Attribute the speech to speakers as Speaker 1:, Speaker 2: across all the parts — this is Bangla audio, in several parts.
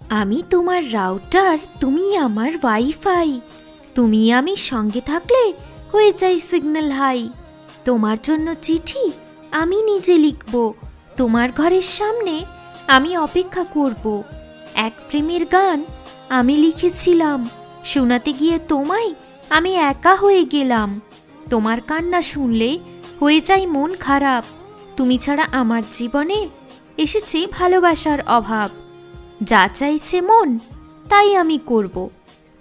Speaker 1: আমি তোমার রাউটার, তুমি আমার ওয়াইফাই। তুমি আমি সঙ্গে থাকলে হয়ে যাই সিগন্যাল হাই। তোমার জন্য চিঠি আমি নিজে লিখব, তোমার ঘরের সামনে আমি অপেক্ষা করব। এক প্রেমের গান আমি লিখেছিলাম, শোনাতে গিয়ে তোমায় আমি একা হয়ে গেলাম। তোমার কান্না শুনলে হয়ে যাই মন খারাপ। তুমি ছাড়া আমার জীবনে এসেছে ভালোবাসার অভাব। যা চাইছে মন তাই আমি করব।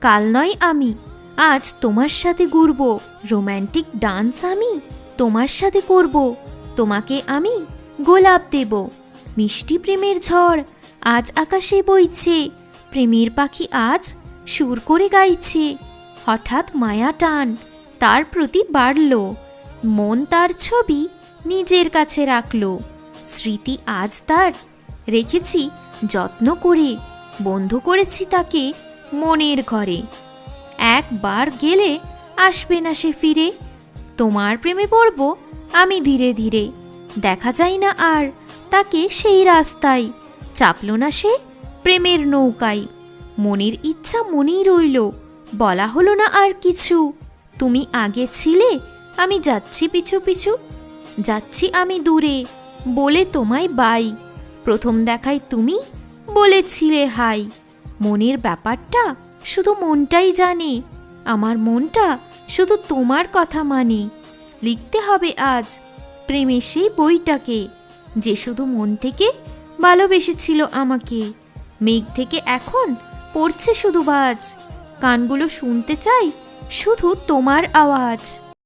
Speaker 1: কাল নয় আমি আজ তোমার সাথে ঘুরব। রোম্যান্টিক ডান্স আমি তোমার সাথে করব। তোমাকে আমি গোলাপ দেব। মিষ্টি প্রেমের ঝড় আজ আকাশে বইছে। প্রেমের পাখি আজ সুর করে গাইছে। হঠাৎ মায়া টান তার প্রতি বাড়ল, মন তার ছবি নিজের কাছে রাখল। স্মৃতি আজ তার রেখেছি যত্ন করে, বন্ধু করেছি তাকে মনের ঘরে। একবার গেলে আসবে না সে ফিরে। তোমার প্রেমে পড়ব আমি ধীরে ধীরে। দেখা যায় না আর তাকে সেই রাস্তায়, চাপল না সে প্রেমের নৌকায়। মনের ইচ্ছা মনেই রইল, বলা হলো না আর কিছু। তুমি আগে ছিলে, আমি যাচ্ছি পিছু পিছু। যাচ্ছি আমি দূরে, বলে তোমায় বাই। প্রথম দেখায় তুমি বলেছিলে হাই। মনের ব্যাপারটা শুধু মনটাই জানে, আমার মনটা শুধু তোমার কথা মানে। লিখতে হবে আজ প্রেমের সেই বইটাকে, যে শুধু মন থেকে ভালোবেসেছিল আমাকে। মেঘ থেকে এখন পড়ছে শুধু বাজ, কানগুলো শুনতে চাই শুধু তোমার আওয়াজ।